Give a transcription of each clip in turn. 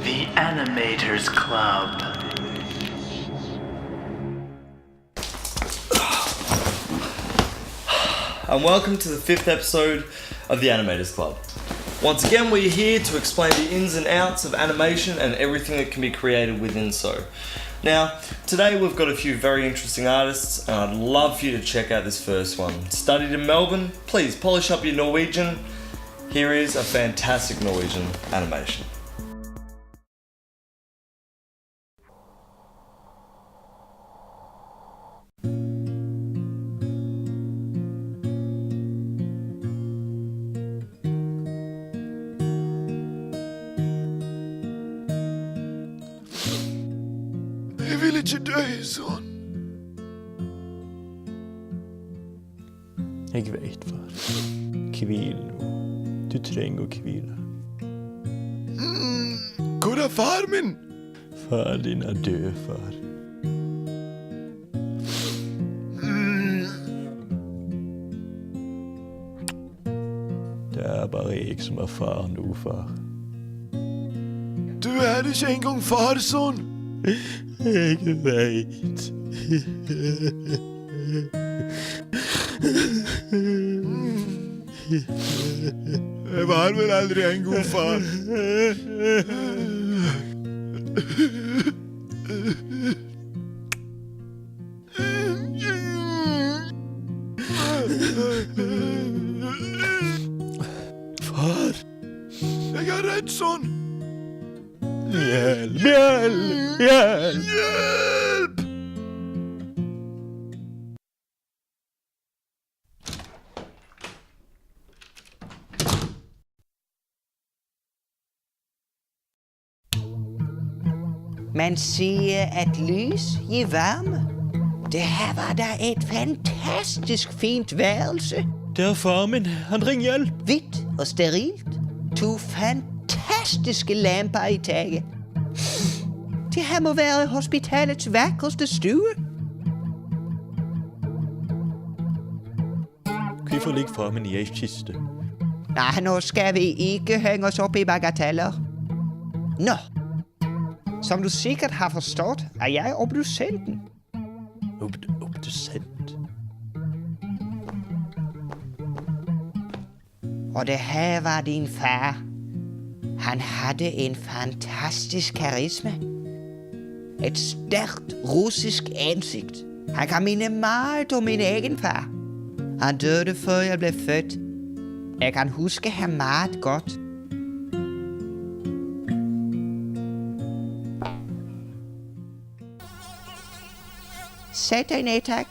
the Animators Club. And welcome to the 5th episode of the Animators Club. Once again, we're here to explain the ins and outs of animation and everything that can be created within so. Now, today we've got a few very interesting artists, and I'd love for you to check out this first one. Studied in Melbourne, please polish up your Norwegian. Here is a fantastic Norwegian animation. Jeg vil ikke dø sånn. Jeg vet, far. Hvil nå. Du trenger å hvile. Hvor er far min? Far din er død, far. Det er bare jeg som er far nå, far. Du er ikke engang far sånn. Jeg vet. Jeg var vel aldri en god far. Far. Jeg er redd sånn. Hjelp, hjelp, hjelp. Hjelp! Man siger, at lys gir varme. Det her var da et fantastisk fint værelse. Det er far min. Han trenger hjelp. Hvidt og sterilt. To fantastiske lamper i taget. Det her må være hospitalets vakreste stue. Hvorfor ligger far min i ei kiste? Nej, nå skal vi ikke hænge os op i bagateller. Nå. Som du sikkert har forstått, er jeg obdusenten. Obdusent? Og det her var din far. Han hadde en fantastisk karisma. Et sterkt russisk ansigt. Han kan minde meget om min egen far. Han døde før jeg ble født. Jeg kan huske ham meget godt. Sæt dig ned, tak.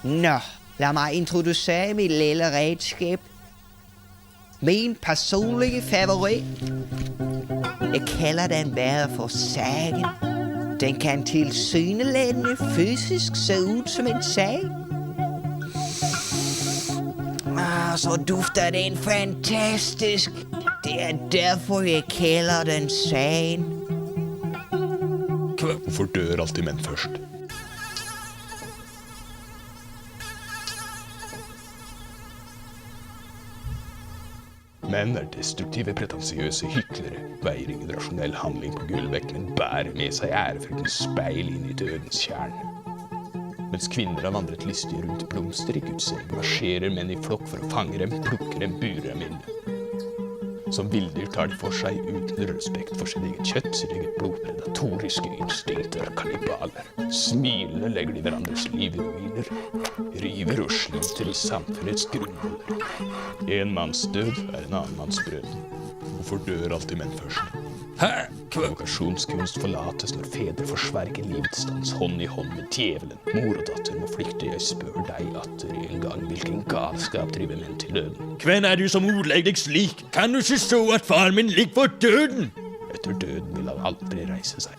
Nå, lad mig introducere mit lille redskab. Min personlige favorit. Jeg kalder den bare for sagen. Den kan tilsyneladende fysisk se ud som en sag. Så dufter den fantastisk. Det er derfor jeg kalder den sagen. Hvorfor dør alltid menn først? Menn er destruktive, pretensiøse hyklere, veier ingen rasjonell handling på gullvekt, men bærer med seg ærefryktens speil inn i dødens kjern. Mens kvinner har vandret listige rundt blomster i Guds seng, marsjerer menn i flokk for å fange dem, plukker dem, burer dem inne. Som vildyr tar de for seg uten respekt for sitt eget kjøtt, sitt eget blod, predatoriske instinkter, kannibaler. Smilende legger de hverandres liv i ruiner, river og sliter i samfunnets grunnvoller. En manns død er en annen manns brød. Hvorfor dør alltid menn først? Provokasjonskunst forlates når fedre forsverger livets dans hånd i hånd med djevelen. Mor og datter må flykte, jeg spør deg atter en gang, hvilken galskap driver menn til døden. Hvem er du som ordlegger deg slik? Kan du ikke så at far min ligger for døden? Etter døden vil han aldri reise seg.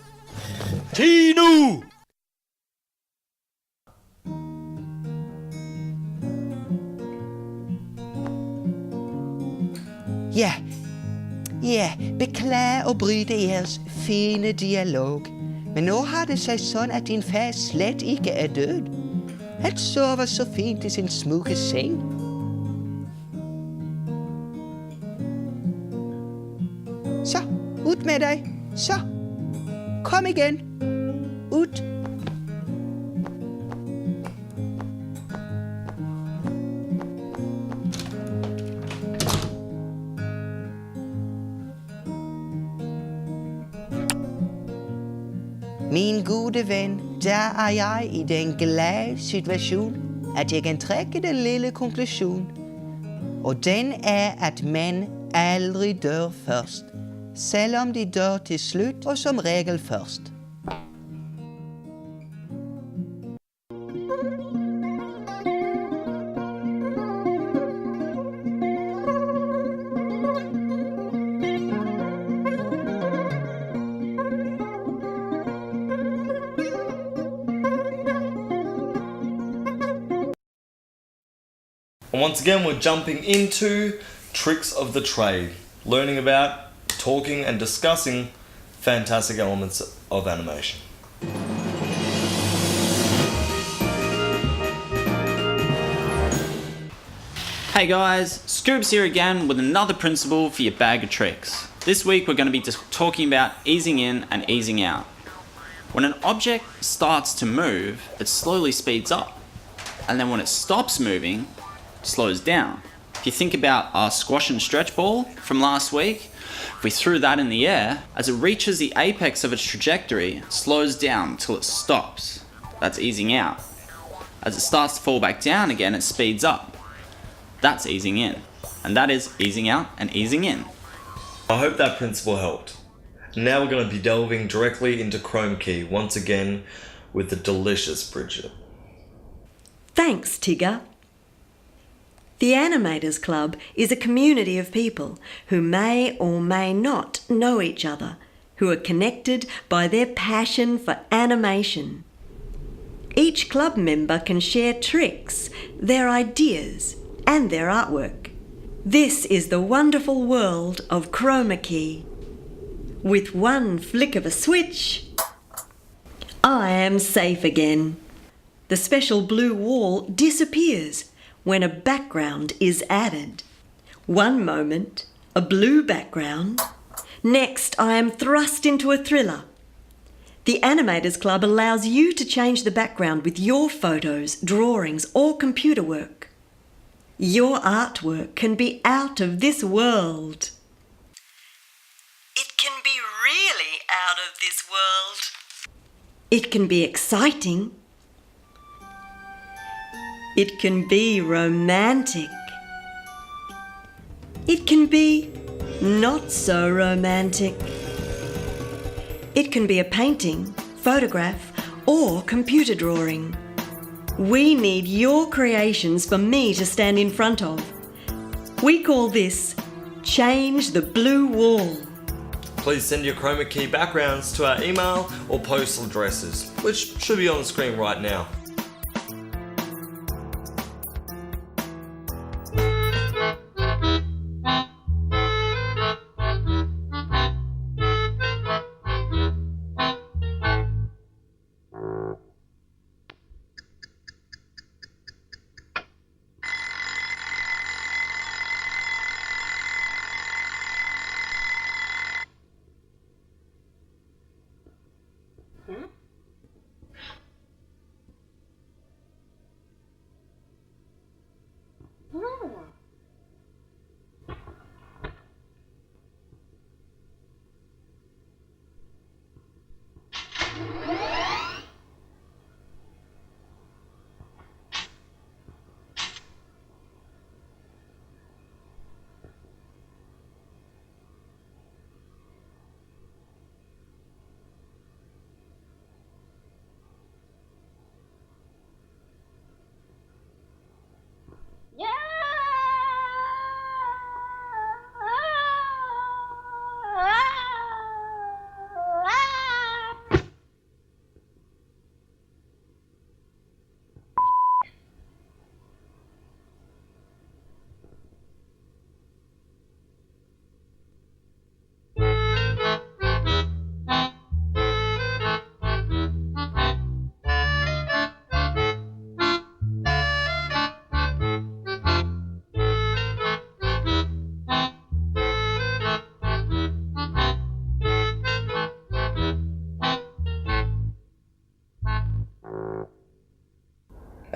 Tino! Ja, beklager å bryte jeres fine dialog. Men nå har det seg sånn at din far slett ikke er død. Han sover så fint i sin smukke seng. Så, ud med dig. Så, kom igen. Ud. Min gode ven, der er jeg i den glade situation, at jeg kan trække den lille konklusion. Og den er, at man aldrig dør først, selvom de dør til slut og som regel først. And once again, we're jumping into tricks of the trade, learning about, talking and discussing fantastic elements of animation. Hey guys, Skubs here again with another principle for your bag of tricks. This week we're going to be talking about easing in and easing out. When an object starts to move, it slowly speeds up. And then when it stops moving, it slows down. If you think about our squash and stretch ball from last week, if we threw that in the air, as it reaches the apex of its trajectory, it slows down until it stops. That's easing out. As it starts to fall back down again, it speeds up. That's easing in. And that is easing out and easing in. I hope that principle helped. Now we're going to be delving directly into Chrome Key once again with the delicious Bridgette. Thanks, Tigger. The Animators Club is a community of people who may or may not know each other, who are connected by their passion for animation. Each club member can share tricks, their ideas, and their artwork. This is the wonderful world of chroma key. With one flick of a switch, I am safe again. The special blue wall disappears when a background is added. One moment, a blue background. Next, I am thrust into a thriller. The Animators Club allows you to change the background with your photos, drawings, or computer work. Your artwork can be out of this world. It can be really out of this world. It can be exciting. It can be romantic. It can be not so romantic. It can be a painting, photograph, or computer drawing. We need your creations for me to stand in front of. We call this Change the Blue Wall. Please send your chroma key backgrounds to our email or postal addresses, which should be on the screen right now.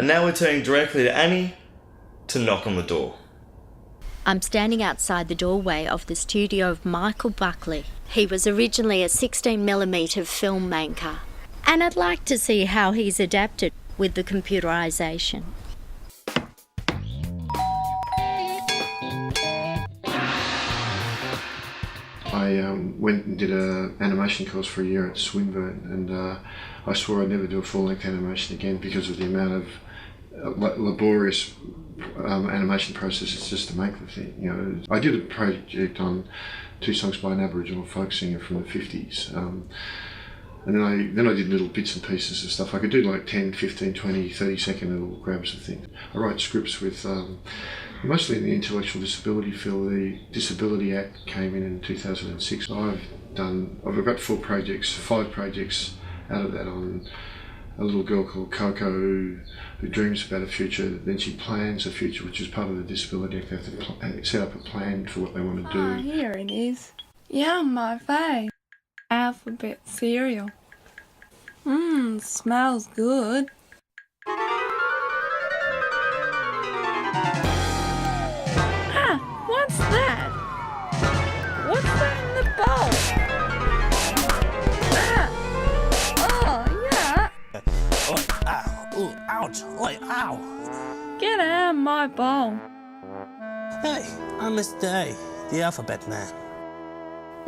And now we're turning directly to Annie to knock on the door. I'm standing outside the doorway of the studio of Michael Buckley. He was originally a 16mm filmmaker, and I'd like to see how he's adapted with the computerisation. I went and did an animation course for a year at Swinburne, and I swore I'd never do a full-length animation again because of the amount of laborious animation processes just to make the thing. You know, I did a project on 2 songs by an Aboriginal folk singer from the 50s, and then I did little bits and pieces of stuff. I could do like 10, 15, 20, 30-second little grabs of things. I write scripts with mostly in the intellectual disability field. The Disability Act came in 2006. I've got 5 projects out of that on a little girl called Coco who dreams about a future, then she plans a future, which is part of the Disability Act. They have to set up a plan for what they want to do. Ah, here it is. Yeah, my fave. Alphabet cereal. Smells good. What's that? What's that in the bowl? Oi, ow, ooh, ouch, oi, ow. Get out of my bowl. Hey, I'm Mr. A, the alphabet man.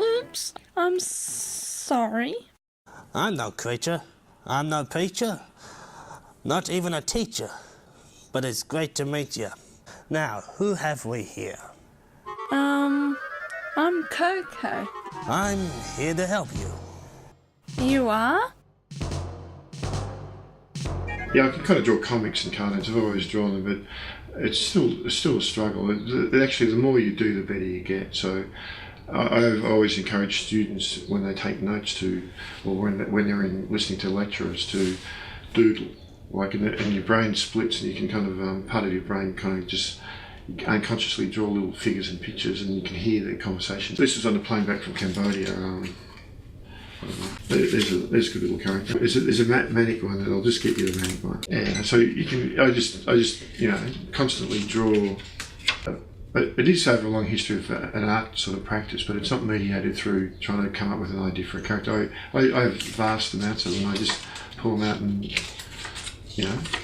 Oops, I'm sorry. I'm no creature, I'm no preacher, not even a teacher, but it's great to meet you. Now, who have we here? I'm Coco. I'm here to help you. You are? Yeah, I can kind of draw comics and cartoons. I've always drawn them, but it's still a struggle. Actually, the more you do, the better you get. So I've always encouraged students when they take notes or when they're listening to lecturers to doodle. Like, and your brain splits, and you can kind of part of your brain kind of just unconsciously draw little figures and pictures, and you can hear the conversation. This was on the plane back from Cambodia. There's a good little character. There's a manic one, and I'll just get you the manic one. Yeah, so you can. I just constantly draw. It is over a long history of an art sort of practice, but it's not mediated through trying to come up with an idea for a character. I have vast amounts of them. I just pull them out and.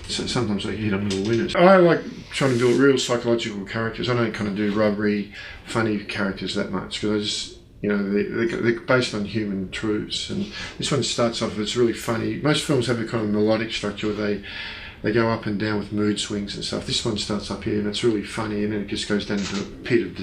So sometimes I hit on little winners. I like trying to build real psychological characters. I don't kind of do rubbery, funny characters that much, because I just, they're based on human truths. And this one starts off, it's really funny. Most films have a kind of melodic structure where they go up and down with mood swings and stuff. This one starts up here and it's really funny, and then it just goes down into a pit of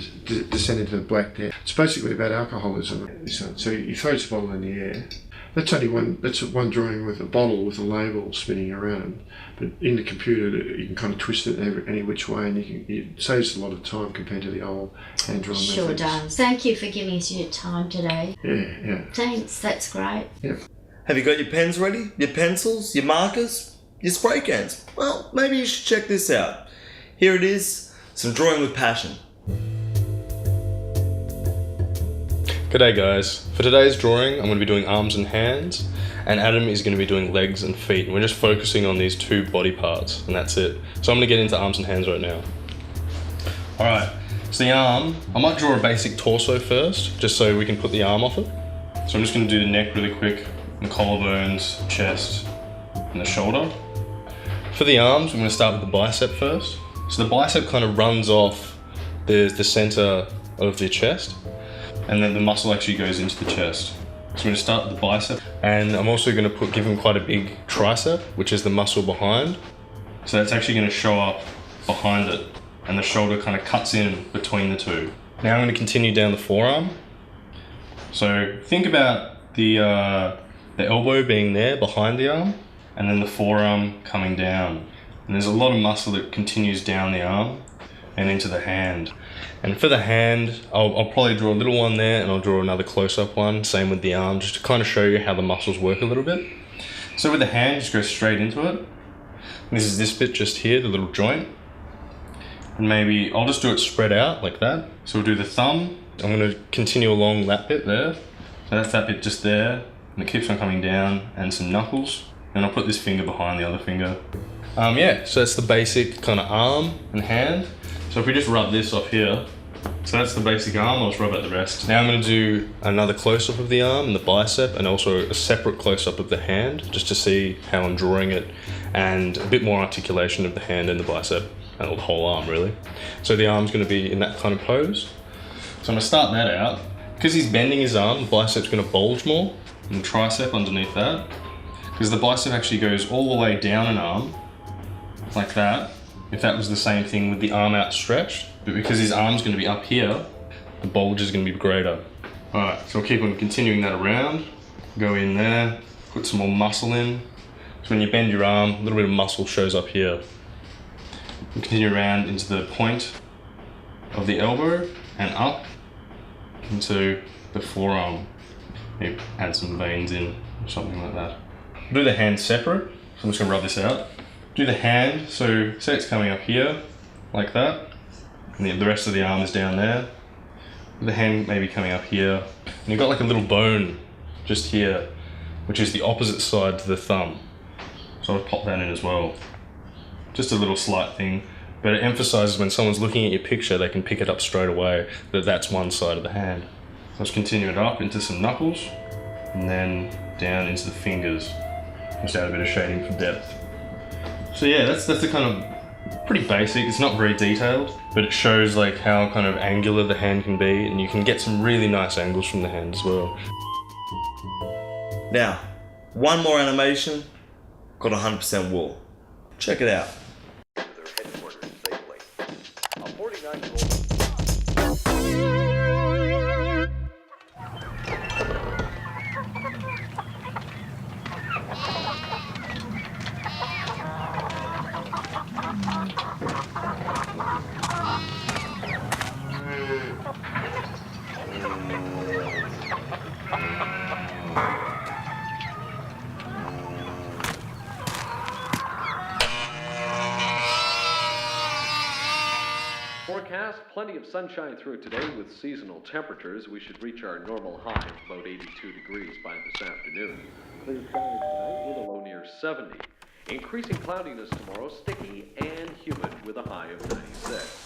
descent into the black depth. It's basically about alcoholism. So he throws the bottle in the air. That's one drawing with a bottle with a label spinning around, but in the computer you can kind of twist it any which way, and it saves a lot of time compared to the old hand drawn methods. Sure does. Thank you for giving us your time today. Yeah. Thanks, that's great. Yeah. Have you got your pens ready? Your pencils? Your markers? Your spray cans? Well, maybe you should check this out. Here it is, some drawing with passion. G'day guys, for today's drawing I'm going to be doing arms and hands, and Adam is going to be doing legs and feet, and we're just focusing on these 2 body parts, and that's it. So I'm going to get into arms and hands right now. Alright, so the arm, I might draw a basic torso first, just so we can put the arm off it. So I'm just going to do the neck really quick, the collarbones, chest, and the shoulder. For the arms, I'm going to start with the bicep first. So the bicep kind of runs off the center of the chest, and then the muscle actually goes into the chest. So I'm going to start with the bicep, and I'm also going to give him quite a big tricep, which is the muscle behind. So that's actually going to show up behind it, and the shoulder kind of cuts in between the 2. Now I'm going to continue down the forearm. So think about the elbow being there behind the arm, and then the forearm coming down. And there's a lot of muscle that continues down the arm and into the hand. And for the hand, I'll probably draw a little one there, and I'll draw another close-up one, same with the arm, just to kind of show you how the muscles work a little bit. So with the hand, just go straight into it. And this is this bit just here, the little joint. And maybe I'll just do it spread out like that. So we'll do the thumb. I'm going to continue along that bit there. So that's that bit just there, and it keeps on coming down, and some knuckles. and I'll put this finger behind the other finger. Yeah, so that's the basic kind of arm and hand. So if we just rub this off here, so that's the basic arm, I'll just rub out the rest. Now I'm going to do another close-up of the arm and the bicep, and also a separate close-up of the hand, just to see how I'm drawing it, and a bit more articulation of the hand and the bicep, and the whole arm really. So the arm's going to be in that kind of pose. So I'm going to start that out. Because he's bending his arm, the bicep's going to bulge more, and the tricep underneath that. Because the bicep actually goes all the way down an arm, like that, if that was the same thing with the arm outstretched. But because his arm's going to be up here, the bulge is going to be greater. Alright, so we'll keep on continuing that around. Go in there, put some more muscle in. So when you bend your arm, a little bit of muscle shows up here. And continue around into the point of the elbow and up into the forearm. Maybe add some veins in or something like that. Do the hand separate, so I'm just going to rub this out. Do the hand, so say it's coming up here, like that, and the rest of the arm is down there. The hand maybe coming up here, and you've got like a little bone just here, which is the opposite side to the thumb. So I'll pop that in as well. Just a little slight thing, but it emphasizes when someone's looking at your picture, they can pick it up straight away that that's one side of the hand. So let's continue it up into some knuckles, and then down into the fingers. Just add a bit of shading for depth. So yeah, that's the kind of pretty basic. It's not very detailed, but it shows like how kind of angular the hand can be, and you can get some really nice angles from the hand as well. Now, one more animation called 100% wool. Check it out. Forecast, plenty of sunshine through today with seasonal temperatures. We should reach our normal high of about 82 degrees by this afternoon. Clear skies tonight with a low near 70. Increasing cloudiness tomorrow, sticky and humid with a high of 96.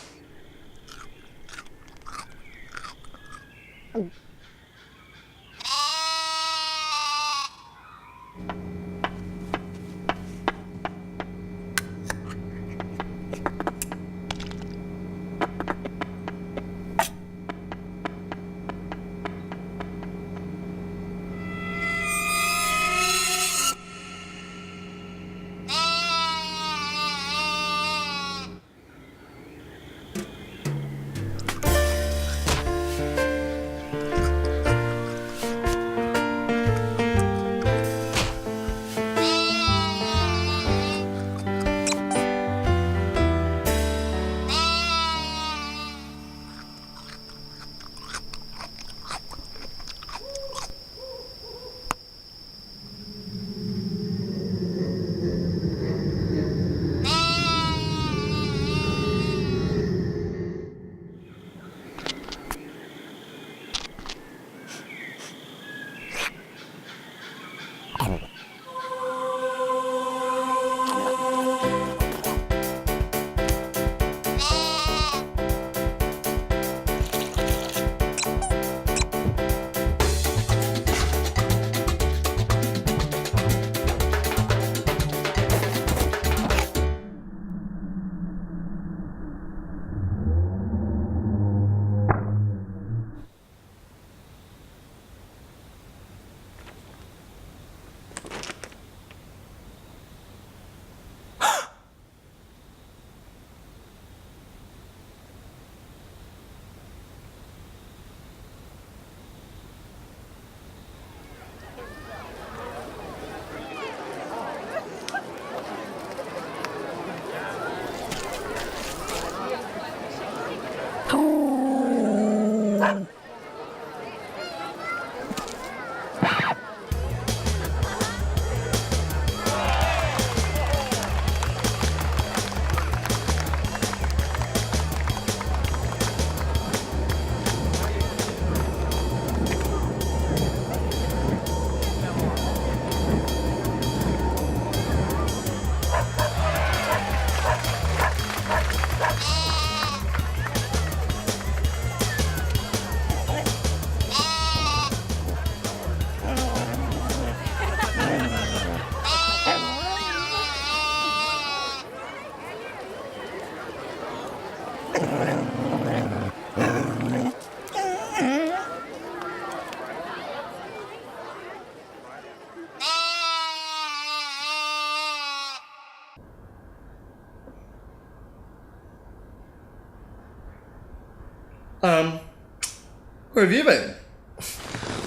Where have you been?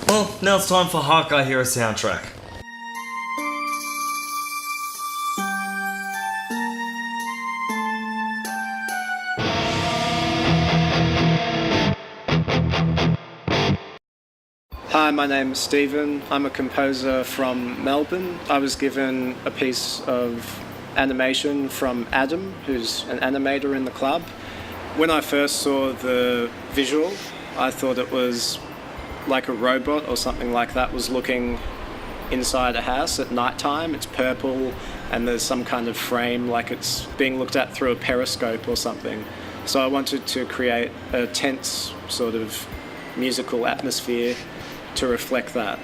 Well, now it's time for Hawkeye Hero soundtrack. Hi, my name is Stephen. I'm a composer from Melbourne. I was given a piece of animation from Adam, who's an animator in the club. When I first saw the visual, I thought it was like a robot or something like that was looking inside a house at night time. It's purple and there's some kind of frame like it's being looked at through a periscope or something. So I wanted to create a tense sort of musical atmosphere to reflect that.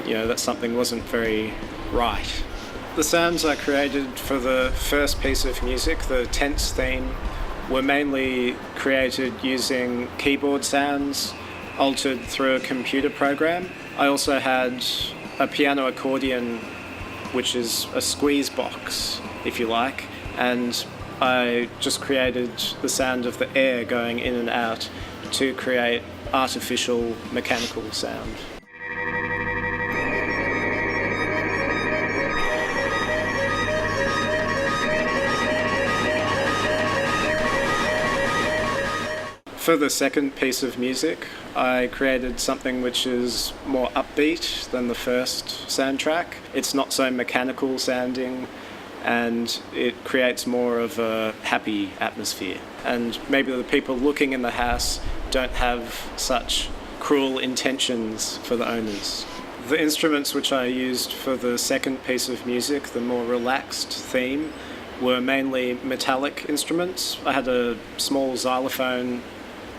That something wasn't very right. The sounds I created for the first piece of music, the tense theme, were mainly created using keyboard sounds altered through a computer program. I also had a piano accordion, which is a squeeze box, if you like, and I just created the sound of the air going in and out to create artificial mechanical sound. For the second piece of music, I created something which is more upbeat than the first soundtrack. It's not so mechanical sounding, and it creates more of a happy atmosphere. And maybe the people looking in the house don't have such cruel intentions for the owners. The instruments which I used for the second piece of music, the more relaxed theme, were mainly metallic instruments. I had a small xylophone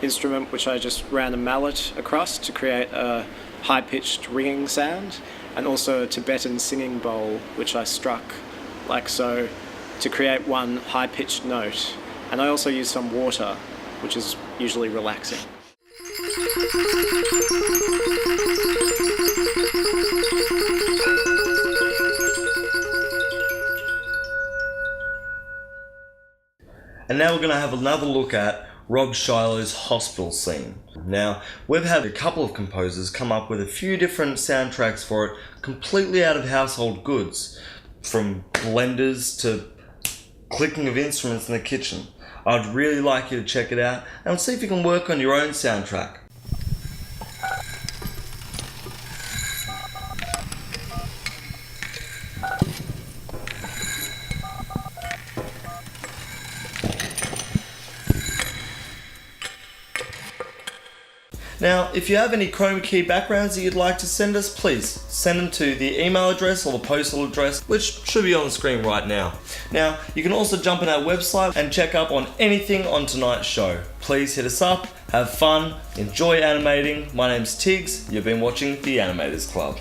instrument which I just ran a mallet across to create a high-pitched ringing sound, and also a Tibetan singing bowl which I struck like so to create one high-pitched note. And I also used some water, which is usually relaxing. And now we're going to have another look at Rob Shiloh's hospital scene. Now, we've had a couple of composers come up with a few different soundtracks for it, completely out of household goods, from blenders to clicking of instruments in the kitchen. I'd really like you to check it out and see if you can work on your own soundtrack. Now, if you have any Chrome key backgrounds that you'd like to send us, please send them to the email address or the postal address, which should be on the screen right now. Now, you can also jump on our website and check up on anything on tonight's show. Please hit us up, have fun, enjoy animating. My name's Tiggs, you've been watching the Animators Club.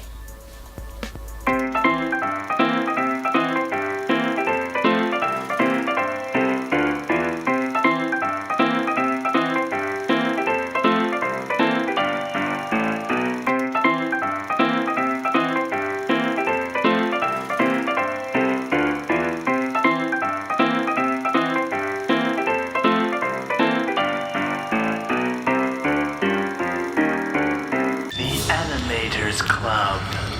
Animators Club.